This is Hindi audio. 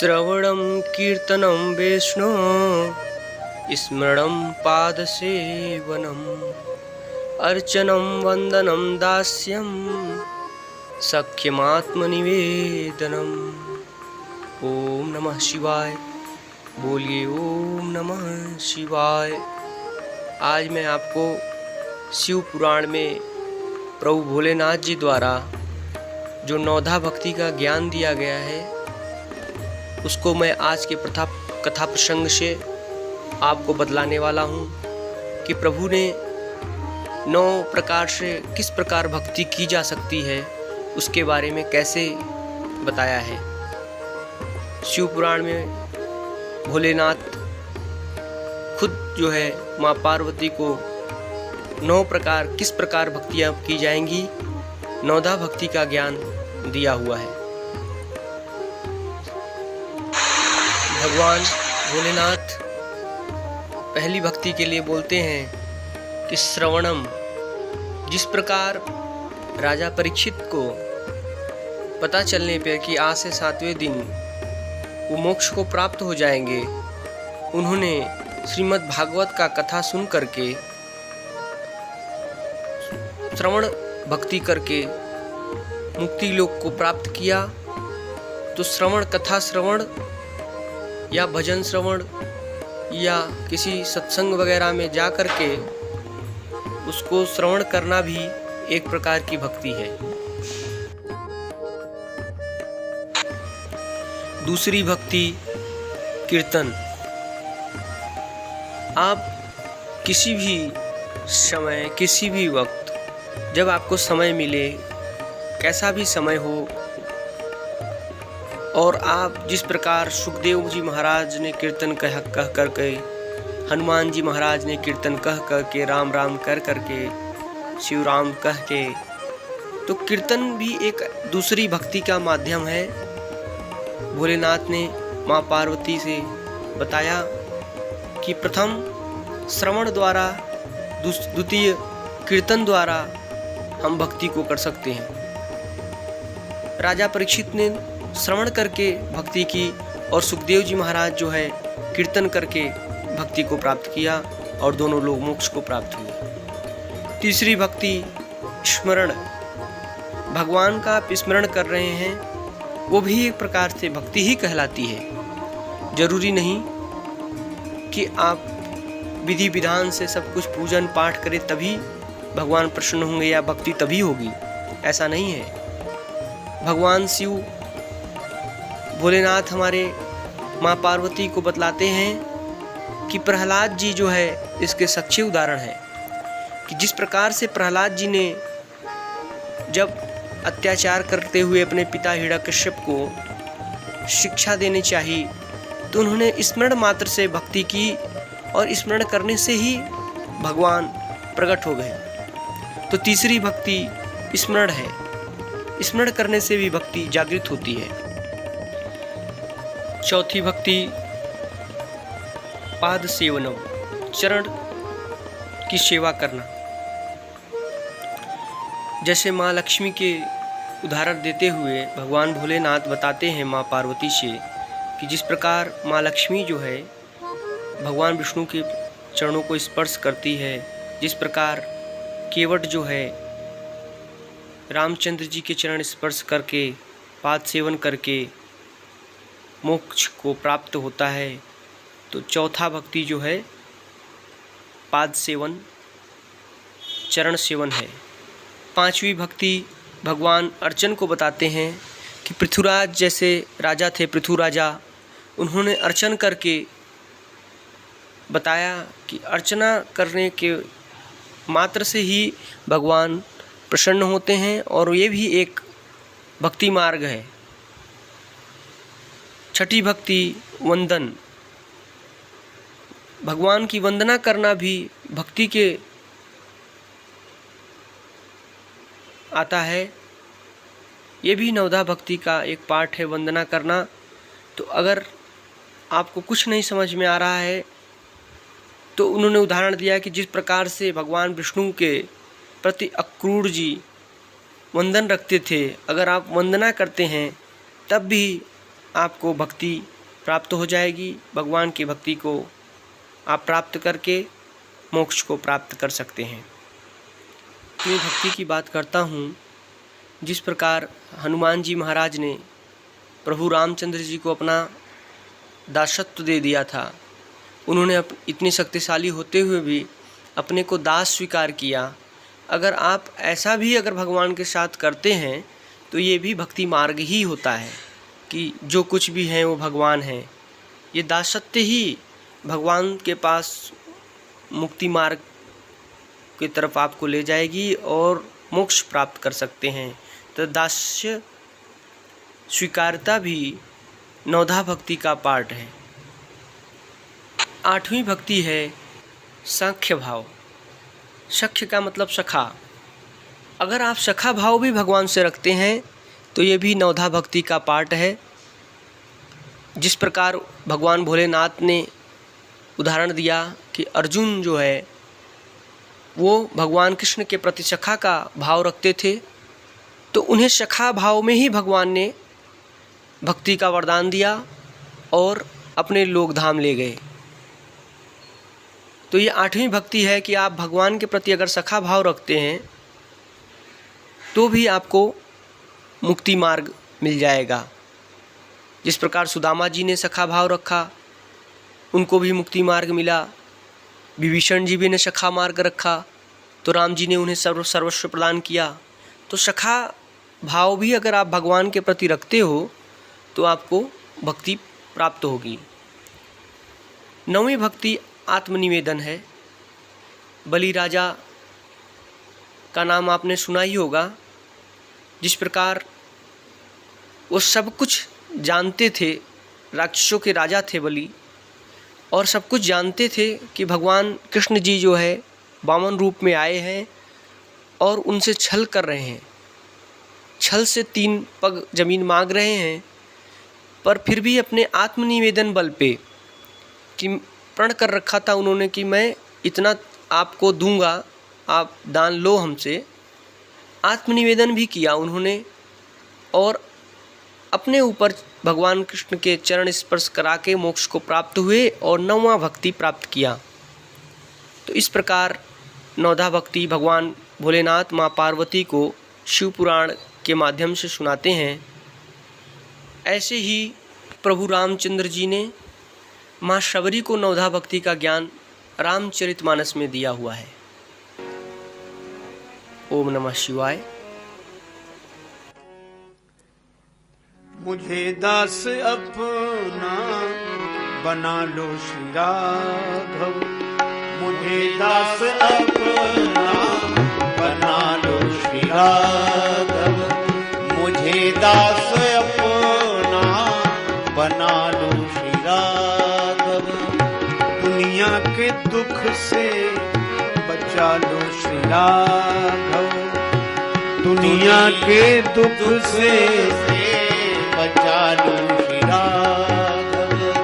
श्रवणं कीर्तनं विष्णो स्मरणं पादसेवनम् अर्चनं वन्दनं दास्यं सख्यमात्मनिवेदनम्। ओम नमः शिवाय। बोलिए ओम नमः शिवाय। आज मैं आपको शिव पुराण में प्रभु भोलेनाथ जी द्वारा जो नौधा भक्ति का ज्ञान दिया गया है उसको मैं आज के कथा प्रसंग से आपको बतलाने वाला हूँ कि प्रभु ने 9 प्रकार से किस प्रकार भक्ति की जा सकती है उसके बारे में कैसे बताया है। शिव पुराण में भोलेनाथ खुद जो है माँ पार्वती को 9 प्रकार किस प्रकार भक्तियाँ की जाएंगी, नौधा भक्ति का ज्ञान दिया हुआ है। भगवान भोलेनाथ पहली भक्ति के लिए बोलते हैं कि श्रवणम। जिस प्रकार राजा परीक्षित को पता चलने पर कि आज से 7वें दिन वो मोक्ष को प्राप्त हो जाएंगे, उन्होंने श्रीमद् भागवत का कथा सुन करके श्रवण भक्ति करके मुक्ति लोक को प्राप्त किया। तो श्रवण, कथा श्रवण या भजन श्रवण या किसी सत्संग वगैरह में जा कर के उसको श्रवण करना भी एक प्रकार की भक्ति है। दूसरी भक्ति कीर्तन। आप किसी भी समय, किसी भी वक्त, जब आपको समय मिले, कैसा भी समय हो, और आप जिस प्रकार सुखदेव जी महाराज ने कीर्तन कह करके, हनुमान जी महाराज ने कीर्तन कह करके, राम राम कर करके, शिव राम कह के, तो कीर्तन भी एक दूसरी भक्ति का माध्यम है। भोलेनाथ ने माँ पार्वती से बताया कि प्रथम श्रवण द्वारा, द्वितीय कीर्तन द्वारा हम भक्ति को कर सकते हैं। राजा परीक्षित ने श्रवण करके भक्ति की और सुखदेव जी महाराज जो है कीर्तन करके भक्ति को प्राप्त किया और दोनों लोग मोक्ष को प्राप्त हुए। तीसरी भक्ति स्मरण। भगवान का आप स्मरण कर रहे हैं, वो भी एक प्रकार से भक्ति ही कहलाती है। जरूरी नहीं कि आप विधि विधान से सब कुछ पूजन पाठ करें तभी भगवान प्रसन्न होंगे या भक्ति तभी होगी, ऐसा नहीं है। भगवान शिव भोलेनाथ हमारे माँ पार्वती को बतलाते हैं कि प्रहलाद जी जो है इसके सच्चे उदाहरण है कि जिस प्रकार से प्रहलाद जी ने जब अत्याचार करते हुए अपने पिता हिरण्यकश्यप को शिक्षा देनी चाहिए तो उन्होंने स्मरण मात्र से भक्ति की और स्मरण करने से ही भगवान प्रकट हो गए। तो तीसरी भक्ति स्मरण है। स्मरण करने से भी भक्ति जागृत होती है। चौथी भक्ति पाद सेवनम, चरण की सेवा करना। जैसे माँ लक्ष्मी के उदाहरण देते हुए भगवान भोलेनाथ बताते हैं माँ पार्वती से कि जिस प्रकार माँ लक्ष्मी जो है भगवान विष्णु के चरणों को स्पर्श करती है, जिस प्रकार केवट जो है रामचंद्र जी के चरण स्पर्श करके, पाद सेवन करके मोक्ष को प्राप्त होता है, तो चौथा भक्ति जो है पाद सेवन, चरण सेवन है। पांचवी भक्ति भगवान अर्चन को बताते हैं कि पृथुराज जैसे राजा थे, पृथु राजा, उन्होंने अर्चन करके बताया कि अर्चना करने के मात्र से ही भगवान प्रसन्न होते हैं और ये भी एक भक्ति मार्ग है। छठी भक्ति वंदन। भगवान की वंदना करना भी भक्ति के आता है। ये भी नवधा भक्ति का एक पार्ट है, वंदना करना। तो अगर आपको कुछ नहीं समझ में आ रहा है तो उन्होंने उदाहरण दिया कि जिस प्रकार से भगवान विष्णु के प्रति अक्रूर जी वंदन रखते थे, अगर आप वंदना करते हैं तब भी आपको भक्ति प्राप्त हो जाएगी। भगवान की भक्ति को आप प्राप्त करके मोक्ष को प्राप्त कर सकते हैं। मैं भक्ति की बात करता हूँ, जिस प्रकार हनुमान जी महाराज ने प्रभु रामचंद्र जी को अपना दासत्व दे दिया था, उन्होंने इतने शक्तिशाली होते हुए भी अपने को दास स्वीकार किया। अगर आप ऐसा भी अगर भगवान के साथ करते हैं तो ये भी भक्ति मार्ग ही होता है कि जो कुछ भी है वो भगवान है। ये दासत्व ही भगवान के पास मुक्ति मार्ग की तरफ आपको ले जाएगी और मोक्ष प्राप्त कर सकते हैं। तो दास्य स्वीकारता भी नवधा भक्ति का पार्ट है। 8वीं भक्ति है सख्य भाव। सख्य का मतलब सखा। अगर आप सखा भाव भी भगवान से रखते हैं तो ये भी नवधा भक्ति का पार्ट है। जिस प्रकार भगवान भोलेनाथ ने उदाहरण दिया कि अर्जुन जो है वो भगवान कृष्ण के प्रति सखा का भाव रखते थे, तो उन्हें सखा भाव में ही भगवान ने भक्ति का वरदान दिया और अपने लोक धाम ले गए। तो ये 8वीं भक्ति है कि आप भगवान के प्रति अगर सखा भाव रखते हैं तो भी आपको मुक्ति मार्ग मिल जाएगा। जिस प्रकार सुदामा जी ने सखा भाव रखा, उनको भी मुक्ति मार्ग मिला। विभीषण जी भी ने सखा मार्ग रखा तो राम जी ने उन्हें सर्वस्व प्रदान किया। तो सखा भाव भी अगर आप भगवान के प्रति रखते हो तो आपको भक्ति प्राप्त होगी। 9वीं भक्ति आत्मनिवेदन है। बलि राजा का नाम आपने सुना ही होगा। जिस प्रकार वो सब कुछ जानते थे, राक्षसों के राजा थे बलि, और सब कुछ जानते थे कि भगवान कृष्ण जी जो है वामन रूप में आए हैं और उनसे छल कर रहे हैं, छल से 3 पग जमीन मांग रहे हैं। पर फिर भी अपने आत्मनिवेदन बल पे कि प्रण कर रखा था उन्होंने कि मैं इतना आपको दूंगा, आप दान लो हमसे। आत्मनिवेदन भी किया उन्होंने और अपने ऊपर भगवान कृष्ण के चरण स्पर्श करा के मोक्ष को प्राप्त हुए और 9वां भक्ति प्राप्त किया। तो इस प्रकार नवधा भक्ति भगवान भोलेनाथ माँ पार्वती को शिव पुराण के माध्यम से सुनाते हैं। ऐसे ही प्रभु रामचंद्र जी ने माँ शबरी को नवधा भक्ति का ज्ञान रामचरितमानस में दिया हुआ है। ओम नमः शिवाय। मुझे दास अपना बना लो श्री राघव, मुझे दास अपना बना लो श्री राघव, मुझे दास अपना बना लो श्री राघव, दुनिया के दुख से बचा लो श्री राघव, दुनिया के दुख से